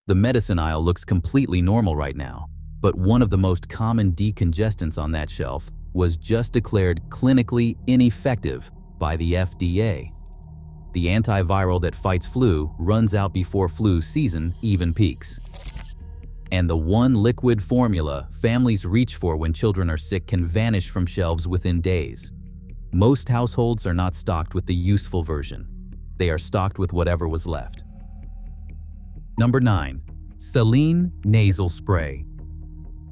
The medicine aisle looks completely normal right now, but one of the most common decongestants on that shelf was just declared clinically ineffective by the FDA. The antiviral that fights flu runs out before flu season even peaks. And the one liquid formula families reach for when children are sick can vanish from shelves within days. Most households are not stocked with the useful version. They are stocked with whatever was left. Number 9. Saline nasal spray.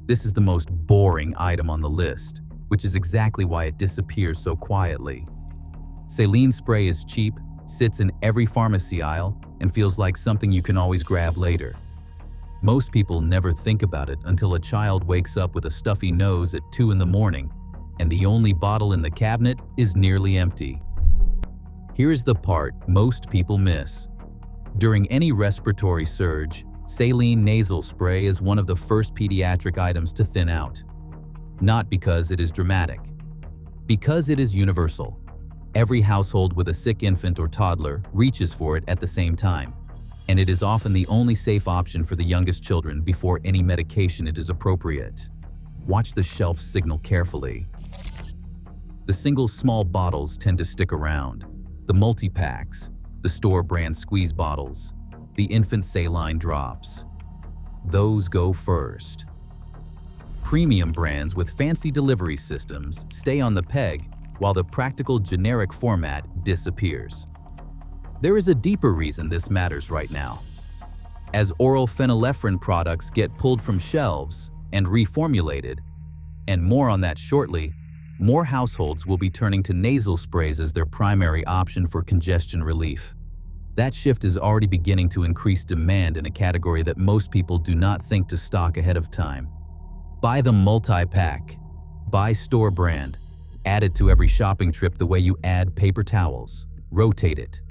This is the most boring item on the list, which is exactly why it disappears so quietly. Saline spray is cheap, sits in every pharmacy aisle, and feels like something you can always grab later. Most people never think about it until a child wakes up with a stuffy nose at 2 in the morning, and the only bottle in the cabinet is nearly empty. Here's the part most people miss. During any respiratory surge, saline nasal spray is one of the first pediatric items to thin out. Not because it is dramatic, because it is universal. Every household with a sick infant or toddler reaches for it at the same time, and it is often the only safe option for the youngest children before any medication it is appropriate. Watch the shelf signal carefully. The single small bottles tend to stick around. The multi-packs, the store brand squeeze bottles, the infant saline drops. Those go first. Premium brands with fancy delivery systems stay on the peg while the practical generic format disappears. There is a deeper reason this matters right now. As oral phenylephrine products get pulled from shelves and reformulated, and more on that shortly, more households will be turning to nasal sprays as their primary option for congestion relief. That shift is already beginning to increase demand in a category that most people do not think to stock ahead of time. Buy the multi-pack. Buy store brand. Add it to every shopping trip the way you add paper towels. Rotate it.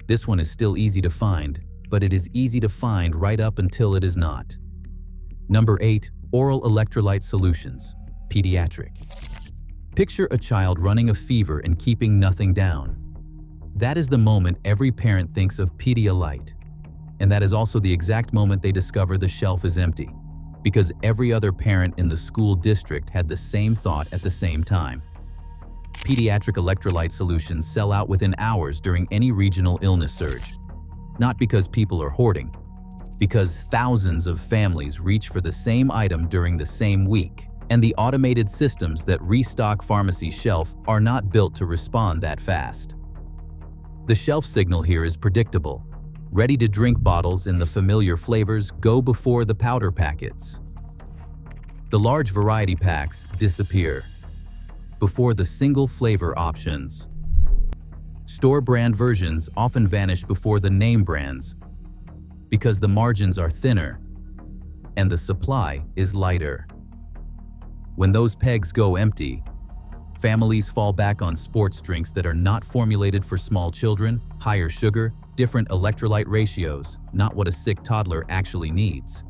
This one is still easy to find, but it is easy to find right up until it is not. Number 8. Oral electrolyte solutions. Pediatric. Picture a child running a fever and keeping nothing down. That is the moment every parent thinks of Pedialyte. And that is also the exact moment they discover the shelf is empty, because every other parent in the school district had the same thought at the same time. Pediatric electrolyte solutions sell out within hours during any regional illness surge. Not because people are hoarding, because thousands of families reach for the same item during the same week, and the automated systems that restock pharmacy shelf are not built to respond that fast. The shelf signal here is predictable. Ready-to-drink bottles in the familiar flavors go before the powder packets. The large variety packs disappear before the single flavor options. Store brand versions often vanish before the name brands because the margins are thinner and the supply is lighter. When those pegs go empty, families fall back on sports drinks that are not formulated for small children, higher sugar, different electrolyte ratios, not what a sick toddler actually needs.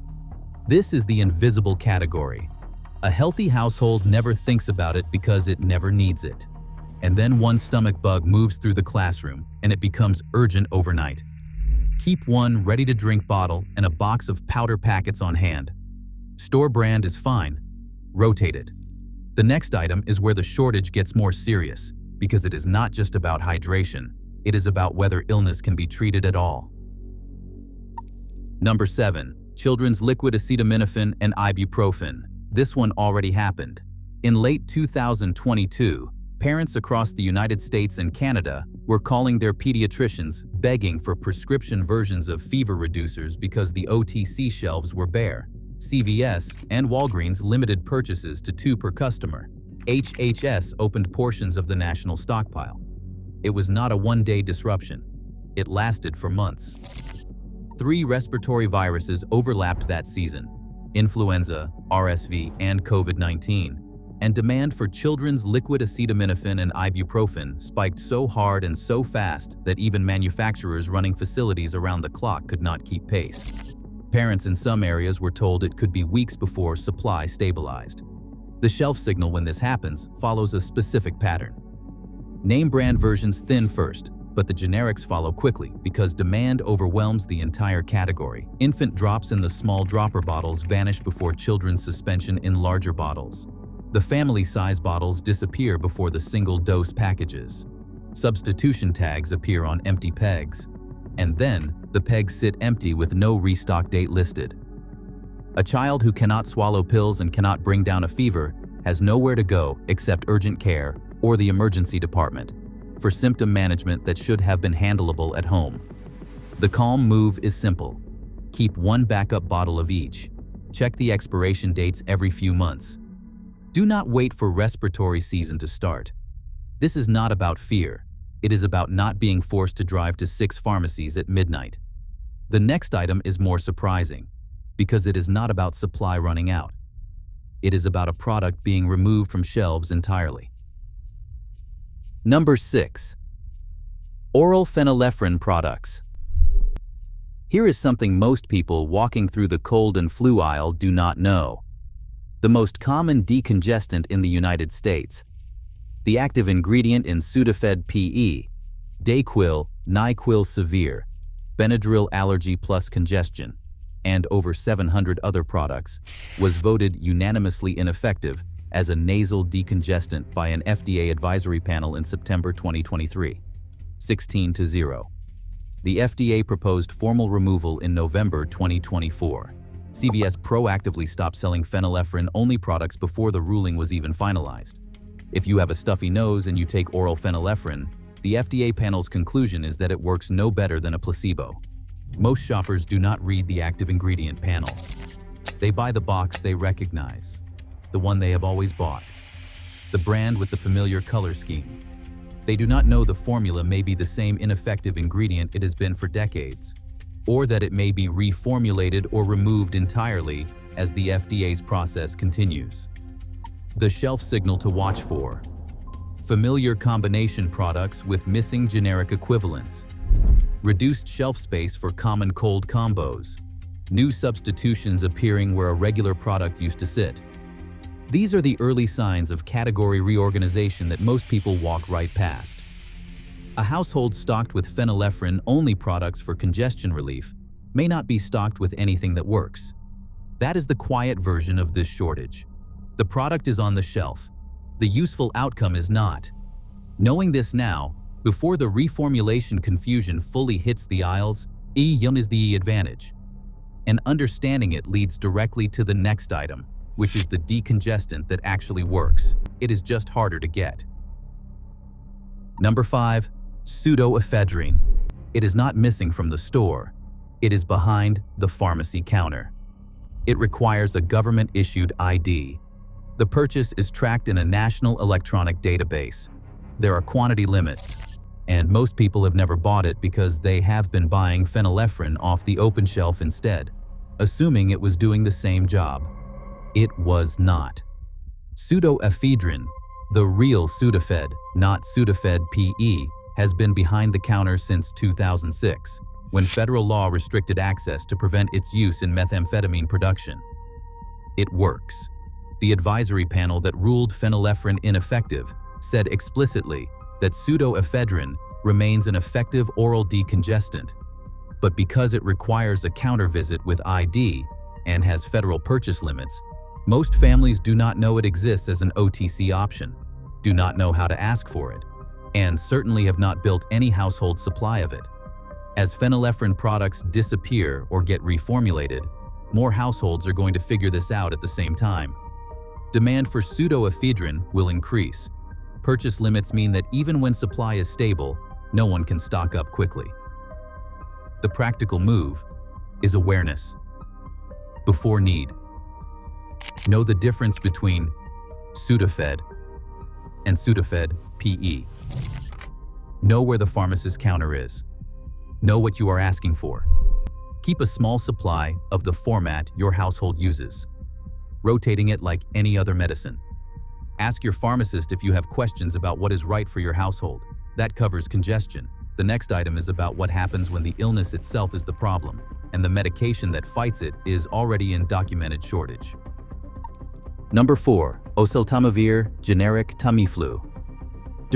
This is the invisible category. A healthy household never thinks about it because it never needs it. And then one stomach bug moves through the classroom and it becomes urgent overnight. Keep one ready-to-drink bottle and a box of powder packets on hand. Store brand is fine. Rotate it. The next item is where the shortage gets more serious, because it is not just about hydration, it is about whether illness can be treated at all. Number 7. Children's liquid acetaminophen and ibuprofen. This one already happened. In late 2022, parents across the United States and Canada were calling their pediatricians begging for prescription versions of fever reducers because the OTC shelves were bare. CVS and Walgreens limited purchases to 2 per customer. HHS opened portions of the national stockpile. It was not a one-day disruption. It lasted for months. 3 respiratory viruses overlapped that season: influenza, RSV, and COVID-19. And demand for children's liquid acetaminophen and ibuprofen spiked so hard and so fast that even manufacturers running facilities around the clock could not keep pace. Parents in some areas were told it could be weeks before supply stabilized. The shelf signal when this happens follows a specific pattern. Name brand versions thin first, But the generics follow quickly because demand overwhelms the entire category. Infant drops in the small dropper bottles vanish before children's suspension in larger bottles. The family-size bottles disappear before the single-dose packages. Substitution tags appear on empty pegs. And then, the pegs sit empty with no restock date listed. A child who cannot swallow pills and cannot bring down a fever has nowhere to go except urgent care or the emergency department for symptom management that should have been handleable at home. The calm move is simple. Keep one backup bottle of each. Check the expiration dates every few months. Do not wait for respiratory season to start. This is not about fear. It is about not being forced to drive to 6 pharmacies at midnight. The next item is more surprising because it is not about supply running out. It is about a product being removed from shelves entirely. Number 6. Oral phenylephrine products. Here is something most people walking through the cold and flu aisle do not know. The most common decongestant in the United States. The active ingredient in Sudafed PE, Dayquil, NyQuil Severe, Benadryl Allergy Plus Congestion, and over 700 other products, was voted unanimously ineffective as a nasal decongestant by an FDA advisory panel in September 2023, 16-0. The FDA proposed formal removal in November 2024. CVS proactively stopped selling phenylephrine-only products before the ruling was even finalized. If you have a stuffy nose and you take oral phenylephrine, the FDA panel's conclusion is that it works no better than a placebo. Most shoppers do not read the active ingredient panel. They buy the box they recognize, the one they have always bought, the brand with the familiar color scheme. They do not know the formula may be the same ineffective ingredient it has been for decades, or that it may be reformulated or removed entirely as the FDA's process continues. The shelf signal to watch for: familiar combination products with missing generic equivalents, reduced shelf space for common cold combos, new substitutions appearing where a regular product used to sit. These are the early signs of category reorganization that most people walk right past. A household stocked with phenylephrine-only products for congestion relief may not be stocked with anything that works. That is the quiet version of this shortage. The product is on the shelf. The useful outcome is not. Knowing this now, before the reformulation confusion fully hits the aisles, is the advantage. And understanding it leads directly to the next item, which is the decongestant that actually works. It is just harder to get. Number 5. Pseudoephedrine. It is not missing from the store. It is behind the pharmacy counter. It requires a government-issued ID. The purchase is tracked in a national electronic database. There are quantity limits, and most people have never bought it because they have been buying phenylephrine off the open shelf instead, assuming it was doing the same job. It was not. Pseudoephedrine, the real Sudafed, not Sudafed PE, has been behind the counter since 2006, when federal law restricted access to prevent its use in methamphetamine production. It works. The advisory panel that ruled phenylephrine ineffective said explicitly that pseudoephedrine remains an effective oral decongestant, but because it requires a counter visit with ID and has federal purchase limits, most families do not know it exists as an OTC option, do not know how to ask for it, and certainly have not built any household supply of it. As phenylephrine products disappear or get reformulated, more households are going to figure this out at the same time. Demand for pseudoephedrine will increase. Purchase limits mean that even when supply is stable, no one can stock up quickly. The practical move is awareness. Before need. Know the difference between Sudafed and Sudafed PE. Know where the pharmacist counter is. Know what you are asking for. Keep a small supply of the format your household uses, rotating it like any other medicine. Ask your pharmacist if you have questions about what is right for your household. That covers congestion. The next item is about what happens when the illness itself is the problem, and the medication that fights it is already in documented shortage. Number 4. Oseltamivir, generic Tamiflu.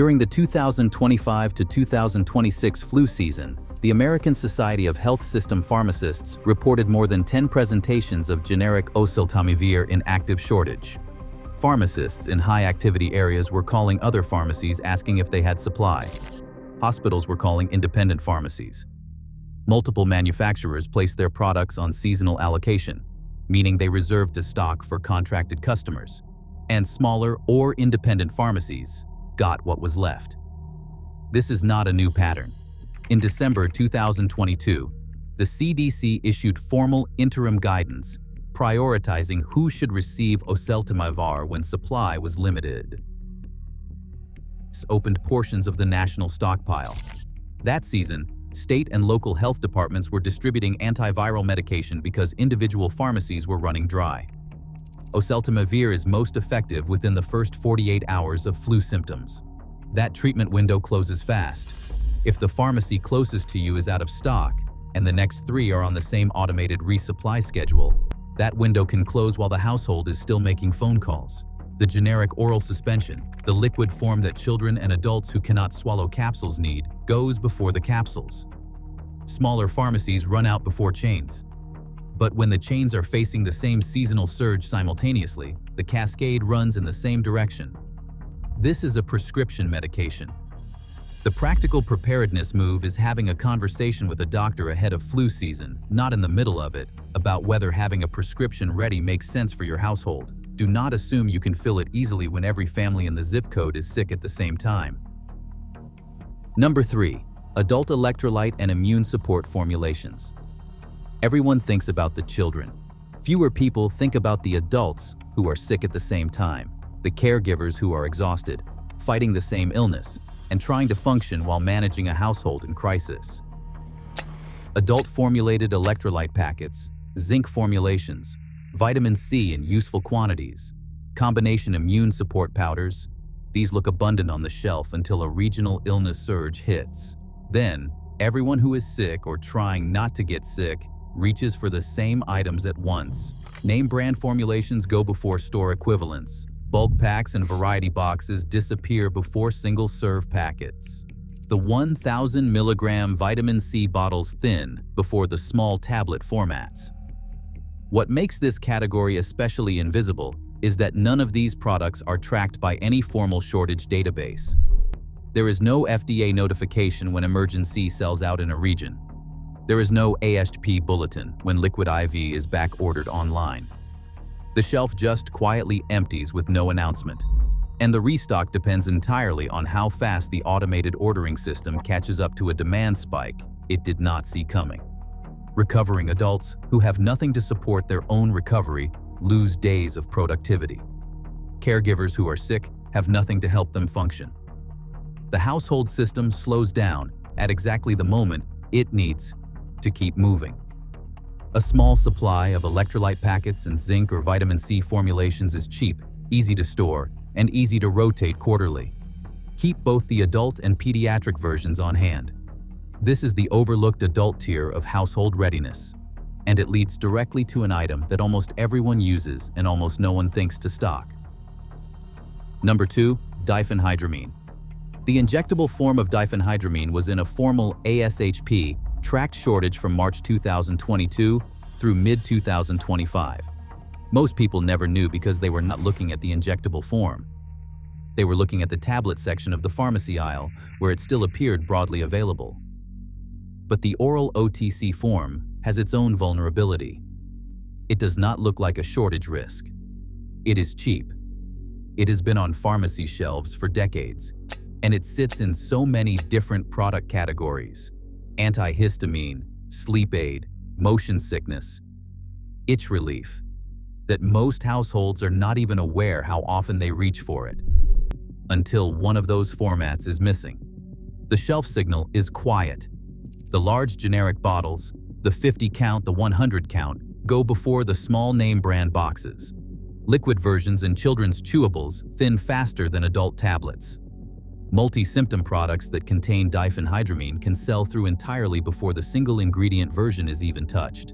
During the 2025 to 2026 flu season, the American Society of Health System Pharmacists reported more than 10 presentations of generic oseltamivir in active shortage. Pharmacists in high-activity areas were calling other pharmacies asking if they had supply. Hospitals were calling independent pharmacies. Multiple manufacturers placed their products on seasonal allocation, meaning they reserved a stock for contracted customers, and smaller or independent pharmacies got what was left. This is not a new pattern. In December 2022, the CDC issued formal interim guidance prioritizing who should receive oseltamivir when supply was limited. This opened portions of the national stockpile. That season, state and local health departments were distributing antiviral medication because individual pharmacies were running dry. Oseltamivir is most effective within the first 48 hours of flu symptoms. That treatment window closes fast. If the pharmacy closest to you is out of stock, and the next 3 are on the same automated resupply schedule, that window can close while the household is still making phone calls. The generic oral suspension, the liquid form that children and adults who cannot swallow capsules need, goes before the capsules. Smaller pharmacies run out before chains. But when the chains are facing the same seasonal surge simultaneously, the cascade runs in the same direction. This is a prescription medication. The practical preparedness move is having a conversation with a doctor ahead of flu season, not in the middle of it, about whether having a prescription ready makes sense for your household. Do not assume you can fill it easily when every family in the zip code is sick at the same time. Number 3. Adult electrolyte and immune support formulations. Everyone thinks about the children. Fewer people think about the adults who are sick at the same time, the caregivers who are exhausted, fighting the same illness, and trying to function while managing a household in crisis. Adult-formulated electrolyte packets, zinc formulations, vitamin C in useful quantities, combination immune support powders, these look abundant on the shelf until a regional illness surge hits. Then, everyone who is sick or trying not to get sick reaches for the same items at once. Name brand formulations go before store equivalents. Bulk packs and variety boxes disappear before single-serve packets. The 1,000 milligram vitamin C bottles thin before the small tablet formats. What makes this category especially invisible is that none of these products are tracked by any formal shortage database. There is no FDA notification when emergency sells out in a region. There is no AHP bulletin when liquid IV is back-ordered online. The shelf just quietly empties with no announcement, and the restock depends entirely on how fast the automated ordering system catches up to a demand spike it did not see coming. Recovering adults who have nothing to support their own recovery lose days of productivity. Caregivers who are sick have nothing to help them function. The household system slows down at exactly the moment it needs to keep moving. A small supply of electrolyte packets and zinc or vitamin C formulations is cheap, easy to store, and easy to rotate quarterly. Keep both the adult and pediatric versions on hand. This is the overlooked adult tier of household readiness, and it leads directly to an item that almost everyone uses and almost no one thinks to stock. Number 2. Diphenhydramine. The injectable form of diphenhydramine was in a formal ASHP tracked shortage from March 2022 through mid-2025. Most people never knew because they were not looking at the injectable form. They were looking at the tablet section of the pharmacy aisle, where it still appeared broadly available. But the oral OTC form has its own vulnerability. It does not look like a shortage risk. It is cheap. It has been on pharmacy shelves for decades, and it sits in so many different product categories: antihistamine, sleep aid, motion sickness, itch relief, that most households are not even aware how often they reach for it, until one of those formats is missing. The shelf signal is quiet. The large generic bottles, the 50 count, the 100 count, go before the small name brand boxes. Liquid versions and children's chewables thin faster than adult tablets. Multi-symptom products that contain diphenhydramine can sell through entirely before the single ingredient version is even touched.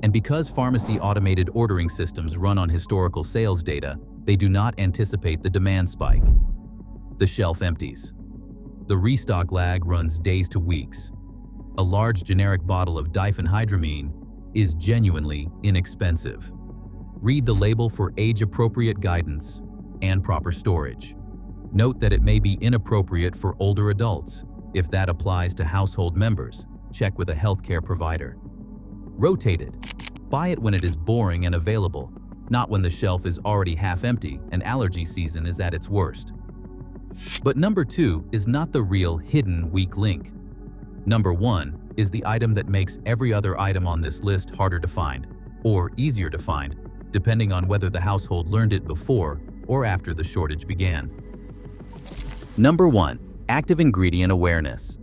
And because pharmacy automated ordering systems run on historical sales data, they do not anticipate the demand spike. The shelf empties. The restock lag runs days to weeks. A large generic bottle of diphenhydramine is genuinely inexpensive. Read the label for age-appropriate guidance and proper storage. Note that it may be inappropriate for older adults. If that applies to household members, check with a healthcare provider. Rotate it. Buy it when it is boring and available, not when the shelf is already half empty and allergy season is at its worst. But number 2 is not the real hidden weak link. Number 1 is the item that makes every other item on this list harder to find, or easier to find, depending on whether the household learned it before or after the shortage began. Number 1. Active ingredient awareness.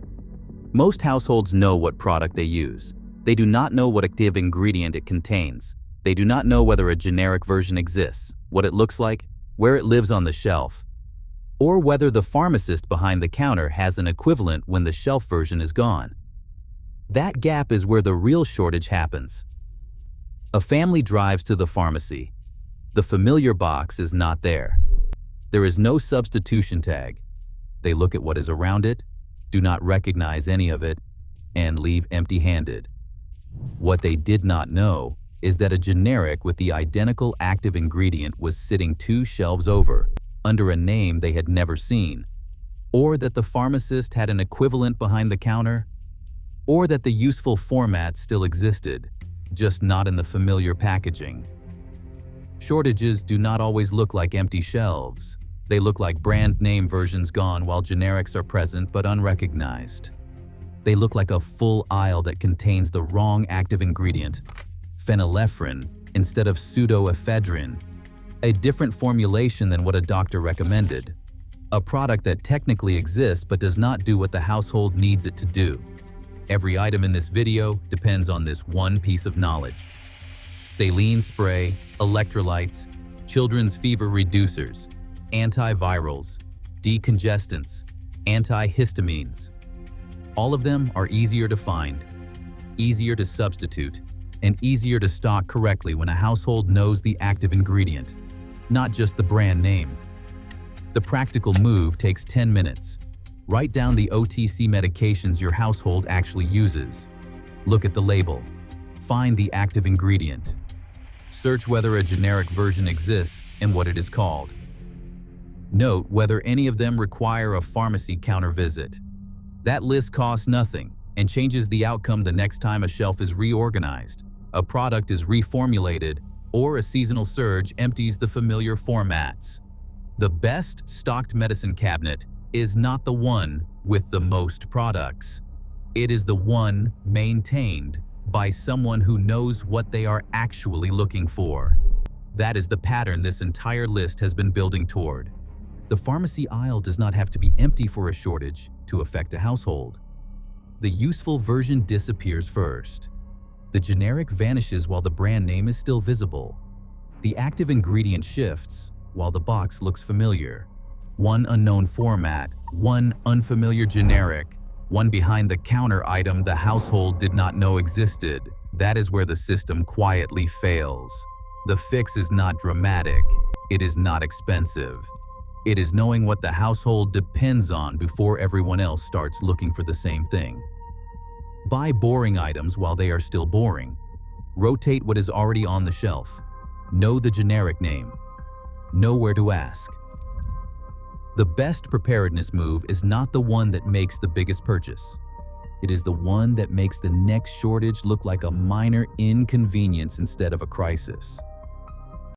Most households know what product they use. They do not know what active ingredient it contains. They do not know whether a generic version exists, what it looks like, where it lives on the shelf, or whether the pharmacist behind the counter has an equivalent when the shelf version is gone. That gap is where the real shortage happens. A family drives to the pharmacy. The familiar box is not there. There is no substitution tag. They look at what is around it, do not recognize any of it, and leave empty-handed. What they did not know is that a generic with the identical active ingredient was sitting 2 shelves over, under a name they had never seen, or that the pharmacist had an equivalent behind the counter, or that the useful format still existed, just not in the familiar packaging. Shortages do not always look like empty shelves. They look like brand name versions gone while generics are present but unrecognized. They look like a full aisle that contains the wrong active ingredient, phenylephrine instead of pseudoephedrine, a different formulation than what a doctor recommended, a product that technically exists but does not do what the household needs it to do. Every item in this video depends on this one piece of knowledge. Saline spray, electrolytes, children's fever reducers, antivirals, decongestants, antihistamines. All of them are easier to find, easier to substitute, and easier to stock correctly when a household knows the active ingredient, not just the brand name. The practical move takes 10 minutes. Write down the OTC medications your household actually uses. Look at the label. Find the active ingredient. Search whether a generic version exists and what it is called. Note whether any of them require a pharmacy counter visit. That list costs nothing and changes the outcome the next time a shelf is reorganized, a product is reformulated, or a seasonal surge empties the familiar formats. The best stocked medicine cabinet is not the one with the most products. It is the one maintained by someone who knows what they are actually looking for. That is the pattern this entire list has been building toward. The pharmacy aisle does not have to be empty for a shortage to affect a household. The useful version disappears first. The generic vanishes while the brand name is still visible. The active ingredient shifts while the box looks familiar. One unknown format, one unfamiliar generic, one behind-the-counter item the household did not know existed. That is where the system quietly fails. The fix is not dramatic. It is not expensive. It is knowing what the household depends on before everyone else starts looking for the same thing. Buy boring items while they are still boring. Rotate what is already on the shelf. Know the generic name. Know where to ask. The best preparedness move is not the one that makes the biggest purchase. It is the one that makes the next shortage look like a minor inconvenience instead of a crisis.